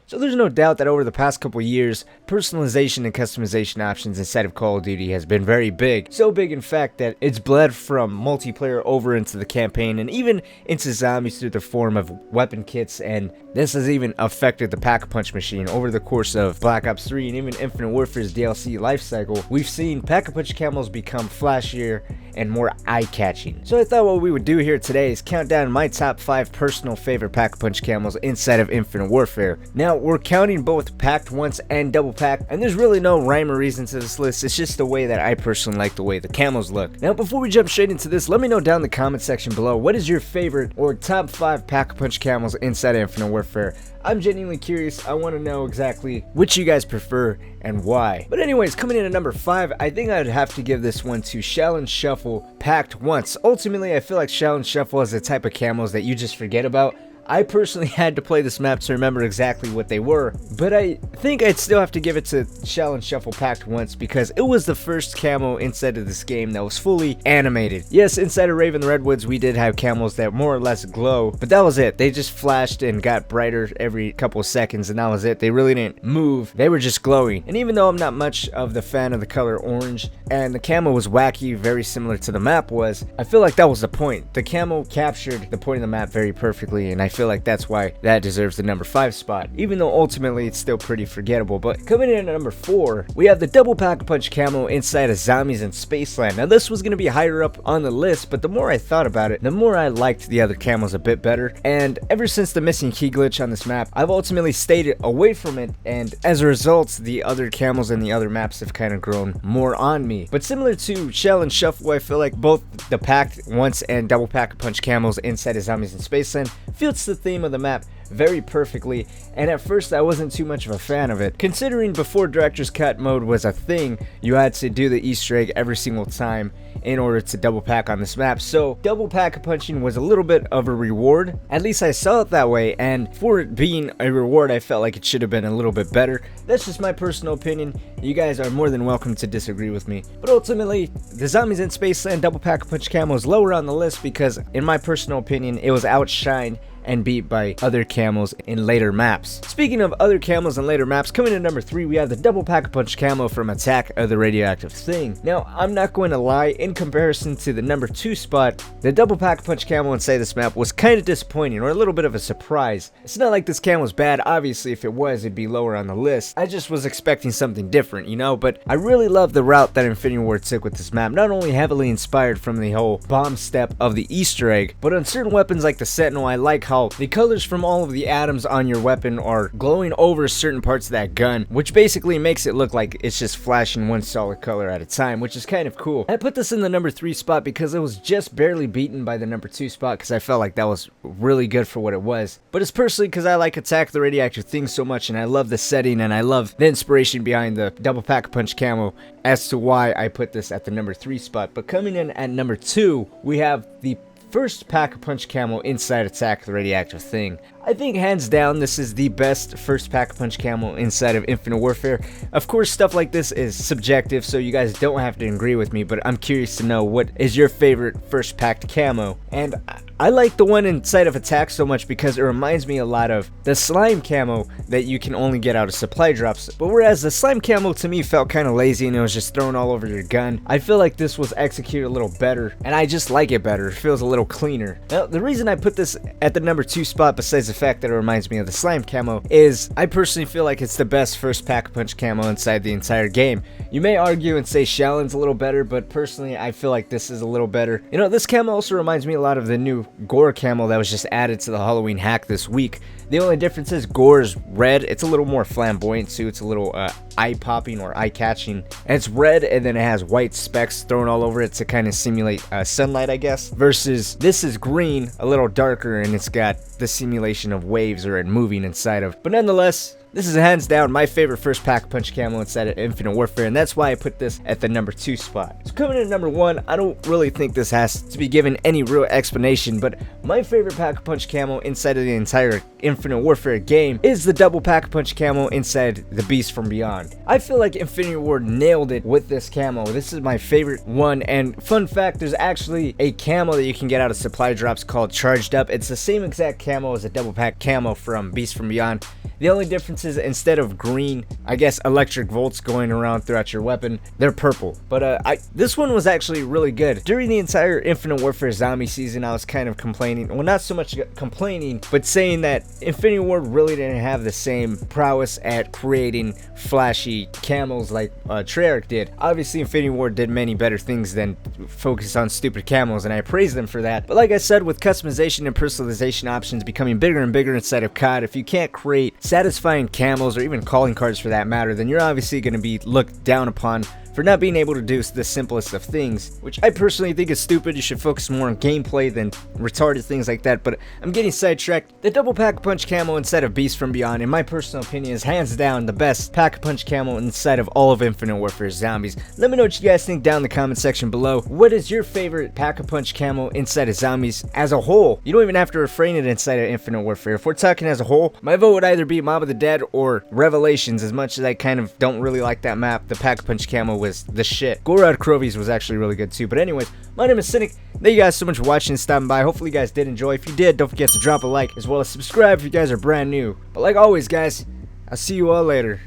So there's no doubt that over the past couple years, personalization and customization options inside of Call of Duty has been very big. So big in fact that it's bled from multiplayer over into the campaign and even into zombies through the form of weapon kits, and this has even affected the Pack-a-Punch machine over the course of Black Ops 3 and even Infinite Warfare's DLC lifecycle. We've seen Pack-a-Punch camos become flashier and more eye-catching. So I thought what we would do here today is count down my top 5 personal favorite Pack-a-Punch camos inside of Infinite Warfare. Now, we're counting both packed once and double pack, and there's really no rhyme or reason to this list. It's just the way that I personally like the way the camos look. Now, before we jump straight into this, let me know down in the comment section below, what is your favorite or top 5 Pack-a-Punch camos inside of Infinite Warfare? I'm genuinely curious. I want to know exactly which you guys prefer and why. But anyways, coming in at number 5, I think I'd have to give this one to Shell and Shuffle packed once. Ultimately, I feel like Shell and Shuffle is the type of camos that you just forget about. I personally had to play this map to remember exactly what they were, but I think I'd still have to give it to Shell and Shuffle packed once because it was the first camo inside of this game that was fully animated. Yes, inside of Raven Redwoods we did have camos that more or less glow, but that was it. They just flashed and got brighter every couple of seconds, and that was it. They really didn't move. They were just glowing. And even though I'm not much of the fan of the color orange, and the camo was wacky, very similar to the map was, I feel like that was the point. The camo captured the point of the map very perfectly, and I feel like that's why that deserves the number 5 spot, even though ultimately it's still pretty forgettable. But coming in at number 4, we have the double Pack-a-Punch camo inside of Zombies in Spaceland. Now this was going to be higher up on the list, but the more I thought about it, the more I liked the other camos a bit better, and ever since the missing key glitch on this map, I've ultimately stayed away from it, and as a result, the other camos and the other maps have kind of grown more on me. But similar to Shell and Shuffle, I feel like both the packed once and double Pack-a-Punch camos inside of Zombies in Spaceland fits the theme of the map very perfectly, and at first I wasn't too much of a fan of it, considering before Director's Cut mode was a thing, you had to do the Easter egg every single time in order to double pack on this map. So double Pack-a-Punching was a little bit of a reward, at least I saw it that way, and for it being a reward I felt like it should have been a little bit better. That's just my personal opinion. You guys are more than welcome to disagree with me, but ultimately the Zombies in Spaceland double Pack-a-Punch camo is lower on the list because in my personal opinion it was outshined and beat by other camos in later maps. Speaking of other camos in later maps, coming in at number 3, we have the double Pack-a-Punch camo from Attack of the Radioactive Thing. Now, I'm not going to lie, in comparison to the number 2 spot, the double Pack-a-Punch camo inside this map was kind of disappointing, or a little bit of a surprise. It's not like this camo was bad. Obviously, if it was, it'd be lower on the list. I just was expecting something different, you know, but I really love the route that Infinity Ward took with this map, not only heavily inspired from the whole bomb step of the Easter egg, but on certain weapons like the Sentinel, I like how the colors from all of the atoms on your weapon are glowing over certain parts of that gun, which basically makes it look like it's just flashing one solid color at a time, which is kind of cool. I put this in the number 3 spot because it was just barely beaten by the number 2 spot because I felt like that was really good for what it was. But it's personally because I like Attack the Radioactive Thing so much, and I love the setting, and I love the inspiration behind the double Pack-a-Punch camo as to why I put this at the number 3 spot. But coming in at number 2, we have the first Pack-a-Punch camo inside Attack the Radioactive Thing. I think hands down this is the best first Pack-a-Punch camo inside of Infinite Warfare. Of course, stuff like this is subjective, so you guys don't have to agree with me, but I'm curious to know what is your favorite first packed camo. And I like the one inside of Attack so much because it reminds me a lot of the slime camo that you can only get out of supply drops. But whereas the slime camo to me felt kind of lazy and it was just thrown all over your gun, I feel like this was executed a little better, and I just like it better. It feels a little cleaner. Now, the reason I put this at the number 2 spot, besides the fact that it reminds me of the slime camo, is I personally feel like it's the best first Pack-a-Punch camo inside the entire game. You may argue and say Shallen's a little better, but personally I feel like this is a little better. You know, this camo also reminds me a lot of the new Gore camo that was just added to the Halloween hack this week. The only difference is Gore's red. It's a little more flamboyant too. It's a little eye-popping or eye-catching. And it's red, and then it has white specks thrown all over it to kind of simulate sunlight, I guess. Versus this is green, a little darker, and it's got the simulation of waves or it moving inside of. But nonetheless, This is hands down my favorite first Pack-a-Punch camo inside of Infinite Warfare, and that's why I put this at the number 2 spot. So coming in at number 1, I don't really think this has to be given any real explanation, but my favorite Pack-a-Punch camo inside of the entire Infinite Warfare game is the double Pack-a-Punch camo inside the Beast from Beyond. I feel like Infinity Ward nailed it with this camo. This is my favorite one, and fun fact, there's actually a camo that you can get out of supply drops called Charged Up. It's the same exact camo as a double pack camo from Beast from Beyond. The only difference is instead of green, I guess electric volts going around throughout your weapon, they're purple. But this one was actually really good. During the entire Infinite Warfare zombie season, I was kind of complaining, well, not so much complaining, but saying that Infinity Ward really didn't have the same prowess at creating flashy camos like Treyarch did. Obviously, Infinity Ward did many better things than focus on stupid camos, and I praise them for that. But like I said, with customization and personalization options becoming bigger and bigger inside of COD, if you can't create satisfying camos or even calling cards for that matter, then you're obviously going to be looked down upon for not being able to do the simplest of things, which I personally think is stupid. You should focus more on gameplay than retarded things like that, but I'm getting sidetracked. The double Pack-a-Punch camo inside of Beast from Beyond, in my personal opinion, is hands down the best Pack-a-Punch camo inside of all of Infinite Warfare Zombies. Let me know what you guys think down in the comment section below. What is your favorite Pack-a-Punch camo inside of Zombies as a whole? You don't even have to refrain it inside of Infinite Warfare. If we're talking as a whole, my vote would either be Mob of the Dead or Revelations. As much as I kind of don't really like that map, the Pack-a-Punch camo was the shit. Gore Crovies was actually really good too. But anyways, my name is Cynic. Thank you guys so much for watching and stopping by. Hopefully you guys did enjoy. If you did, don't forget to drop a like as well as subscribe if you guys are brand new. But like always, guys, I'll see you all later.